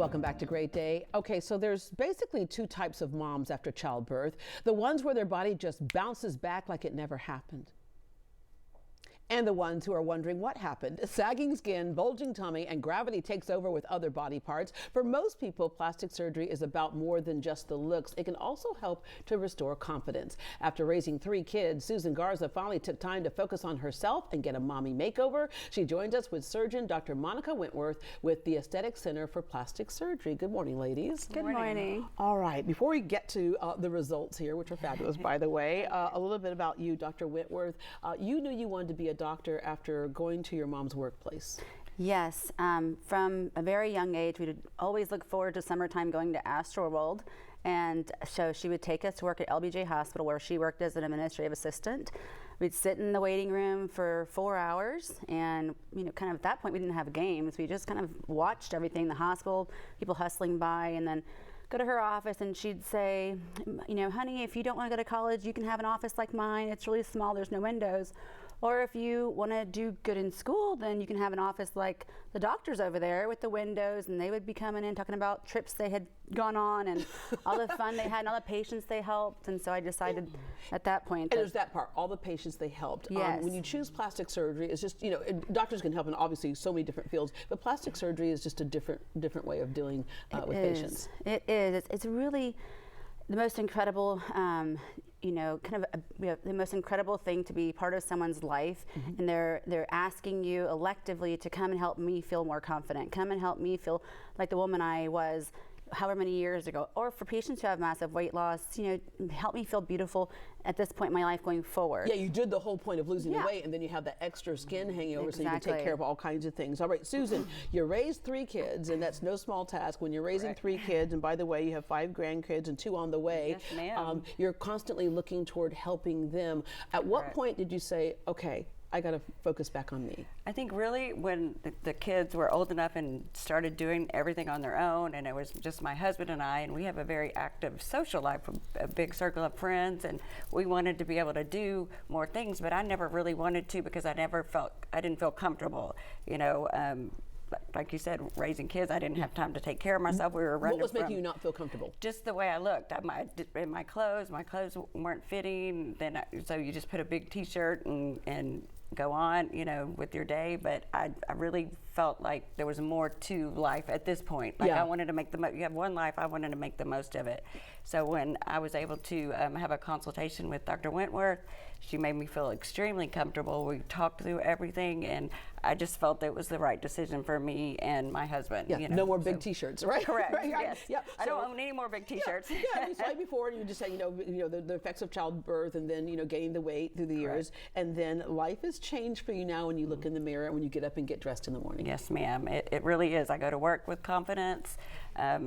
Welcome back to Great Day. Okay, so there's basically two types of moms after childbirth. The ones where their body just bounces back like it never happened. And the ones who are wondering what happened. Sagging skin, bulging tummy, and gravity takes over with other body parts. For most people, plastic surgery is about more than just the looks. It can also help to restore confidence. After raising 3 kids, Susan Garza finally took time to focus on herself and get a mommy makeover. She joins us with surgeon Dr. Monica Wentworth with the Aesthetic Center for Plastic Surgery. Good morning, ladies. Good morning. All right, before we get to the results here, which are fabulous, by the way, a little bit about you, Dr. Wentworth. You knew you wanted to be a doctor after going to your mom's workplace. Yes, from a very young age, we would always look forward to summertime going to Astroworld, and so she would take us to work at LBJ Hospital, where she worked as an administrative assistant. We'd sit in the waiting room for 4 hours, and kind of at that point we didn't have games. We just kind of watched everything, the hospital, people hustling by, and then go to her office, and she'd say, honey, if you don't want to go to college, you can have an office like mine. It's really small, there's no windows. Or if you want to do good in school, then you can have an office like the doctors over there with the windows, and they would be coming in talking about trips they had gone on and all the fun they had and all the patients they helped. And so I decided at that point. And there's that part, all the patients they helped. Yes. When you choose plastic surgery, it's just, doctors can help in obviously so many different fields, but plastic surgery is just a different way of dealing with patients. It is. It's really the most incredible, the most incredible thing to be part of someone's life, and they're asking you electively to come and help me feel more confident, come and help me feel like the woman I was however many years ago, or for patients who have massive weight loss, help me feel beautiful at this point in my life going forward. Yeah, you did the whole point of losing the weight, and then you have that extra skin hanging over so you can take care of all kinds of things. All right, Susan, you raised 3 kids, and that's no small task. When you're raising 3 kids, and by the way, you have 5 grandkids and 2 on the way. Yes, ma'am. You're constantly looking toward helping them. At what point did you say, okay, I got to focus back on me? I think really when the kids were old enough and started doing everything on their own, and it was just my husband and I, and we have a very active social life, a big circle of friends, and we wanted to be able to do more things, but I never really wanted to because I didn't feel comfortable, like you said, raising kids, I didn't have time to take care of myself. We were running. What was making you not feel comfortable? Just the way I looked. In my clothes weren't fitting. So you just put a big T-shirt and go on, with your day. But I really felt like there was more to life at this point. Like I wanted to make you have one life. I wanted to make the most of it. So when I was able to have a consultation with Dr. Wentworth, she made me feel extremely comfortable. We talked through everything, and I just felt it was the right decision for me and my husband. Yeah, no more big T-shirts, right? Correct. Right, yes. Yeah. I don't own any more big T-shirts. Yeah, you said before, you just say, the effects of childbirth, and then gaining the weight through the years, and then life has changed for you now when you look in the mirror when you get up and get dressed in the morning. Yes, ma'am. It really is. I go to work with confidence.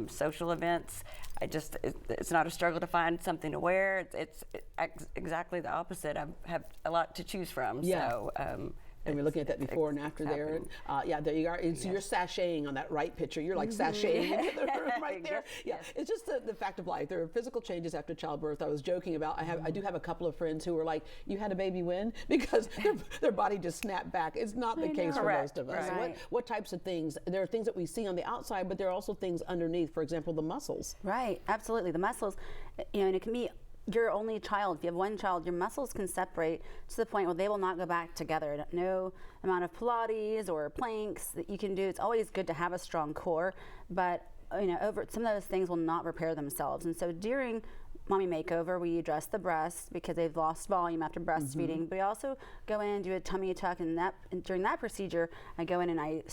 Social events, it's not a struggle to find something to wear. It's exactly the opposite. I have a lot to choose from. Yeah. So. And we're looking at that before and after there. And, there you are. So you're sashaying on that right picture. You're like sashaying into the room right there. Yes. It's just the fact of life. There are physical changes after childbirth. I was joking about, I do have a couple of friends who were like, you had a baby when? Because their body just snapped back. It's not the case for most of us. Right. What types of things? There are things that we see on the outside, but there are also things underneath. For example, the muscles. Right, absolutely. The muscles, and it can be your only child. If you have one child, your muscles can separate to the point where they will not go back together. No amount of Pilates or planks that you can do. It's always good to have a strong core, but over some of those things will not repair themselves. And so during mommy makeover, we address the breasts because they've lost volume after breastfeeding. But we also go in and do a tummy tuck, and during that procedure, I go in and I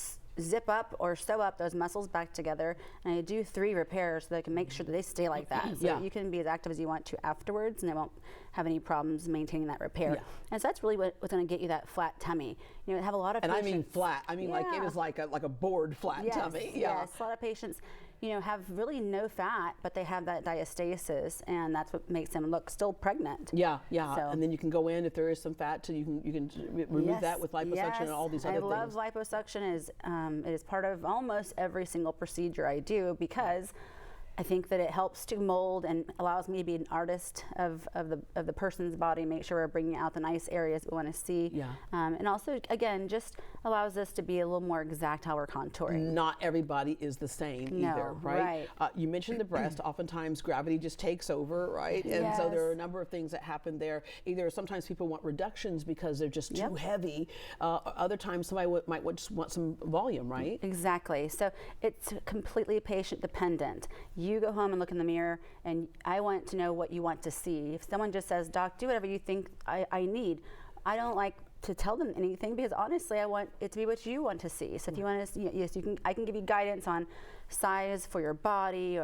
zip up or sew up those muscles back together, and I do 3 repairs so that I can make sure that they stay like that. So you can be as active as you want to afterwards, and they won't have any problems maintaining that repair. Yeah. And so that's really what's going to get you that flat tummy. Have a lot of patients, I mean flat. I mean like it is like a board flat tummy. Yes, a lot of patients have really no fat, but they have that diastasis, and that's what makes them look still pregnant. Yeah. So, and then you can go in if there is some fat, so you can remove that with liposuction and all these other things. I love liposuction. It is part of almost every single procedure I do because I think that it helps to mold and allows me to be an artist of the person's body, make sure we're bringing out the nice areas we want to see. Yeah. And also, again, just allows us to be a little more exact how we're contouring. Not everybody is the same either, right? You mentioned the breast. Oftentimes gravity just takes over, right? And so there are a number of things that happen there. Either sometimes people want reductions because they're just too heavy. Other times somebody might just want some volume, right? Exactly. So it's completely patient dependent. You go home and look in the mirror, and I want to know what you want to see. If someone just says, "Doc, do whatever you think I need," I don't like to tell them anything, because honestly, I want it to be what you want to see. So if you want to, yes, I can give you guidance on size for your body,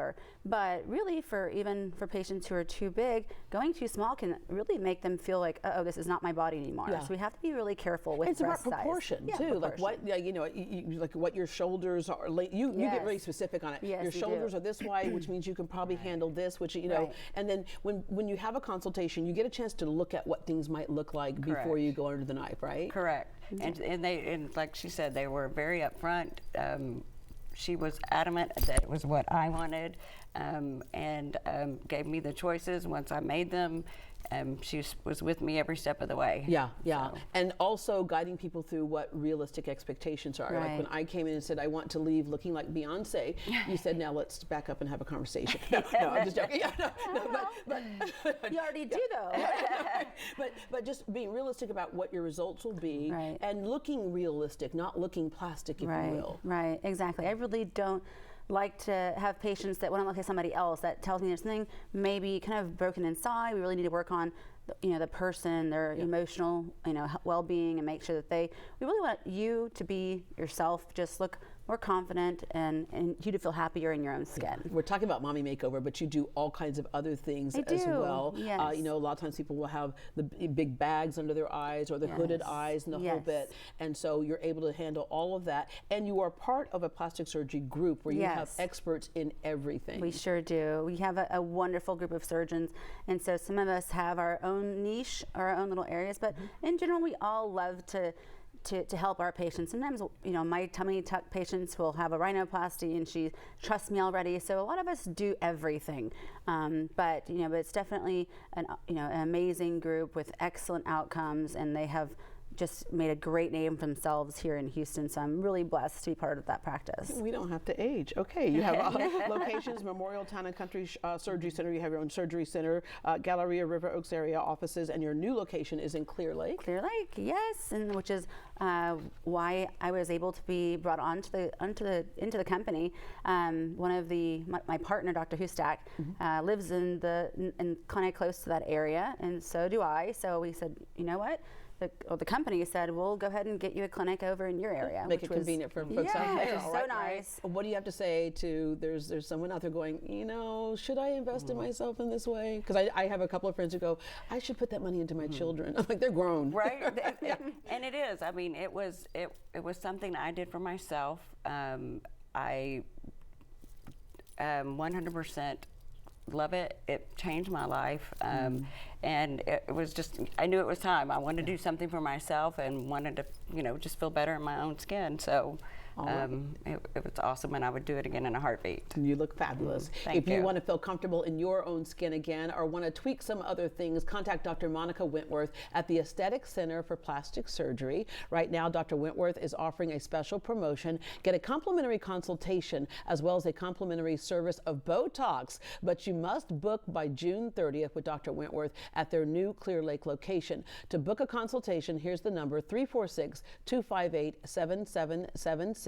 but really even for patients who are too big, going too small can really make them feel like, oh, this is not my body anymore. So we have to be really careful with it's breast about proportion size. too, like what like what your shoulders are. You get really specific on it. Yes, your shoulders are this wide, which means you can probably handle this, which and then when you have a consultation, you get a chance to look at what things might look like before you go under the knife, right? Correct. And like she said, they were very upfront. She was adamant that it was what I wanted, and gave me the choices once I made them. She was with me every step of the way. Yeah. And also guiding people through what realistic expectations are. Like when I came in and said, I want to leave looking like Beyonce, you said, now let's back up and have a conversation. No, I'm just joking. But you already do though. but just being realistic about what your results will be, and looking realistic, not looking plastic, if you will. Right, exactly. I really don't like to have patients that when I look at somebody else that tells me there's something maybe kind of broken inside. We really need to work on the person, their emotional well-being, and make sure that we really want you to be yourself, just look more confident, and you to feel happier in your own skin. We're talking about Mommy Makeover, but you do all kinds of other things as well. Yes. A lot of times people will have the big bags under their eyes, or the hooded eyes, and the whole bit. And so you're able to handle all of that. And you are part of a plastic surgery group where you have experts in everything. We sure do. We have a wonderful group of surgeons. And so some of us have our own niche, or our own little areas, but in general, we all love to help our patients. Sometimes, my tummy tuck patients will have a rhinoplasty, and she trusts me already. So a lot of us do everything, but it's definitely an amazing group with excellent outcomes, and they have just made a great name for themselves here in Houston. So I'm really blessed to be part of that practice. We don't have to age. Okay, you have locations: Memorial Town and Country Surgery Center. You have your own surgery center, Galleria, River Oaks area offices, and your new location is in Clear Lake. Clear Lake, yes, and which is why I was able to be brought into the company. One of my partner, Dr. KHOU13, lives in kind of close to that area, and so do I. So we said, you know what? The company said, we'll go ahead and get you a clinic over in your area. Make it convenient for folks out there. Which is so nice. What do you have to say to, there's someone out there going, should I invest in myself in this way? Because I have a couple of friends who go, I should put that money into my children. I'm like, they're grown. Right? And it is. I mean, it was something I did for myself. I 100% love it. It changed my life, and it was just, I knew it was time. I wanted to do something for myself, and wanted to just feel better in my own skin. So it was awesome, and I would do it again in a heartbeat. You look fabulous. Thank you. If you want to feel comfortable in your own skin again, or want to tweak some other things, contact Dr. Monica Wentworth at the Aesthetic Center for Plastic Surgery. Right now, Dr. Wentworth is offering a special promotion. Get a complimentary consultation as well as a complimentary service of Botox, but you must book by June 30th with Dr. Wentworth at their new Clear Lake location. To book a consultation, here's the number: 346-258-7776.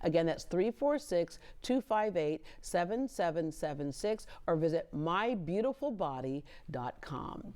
Again, that's 346-258-7776, or visit mybeautifulbody.com.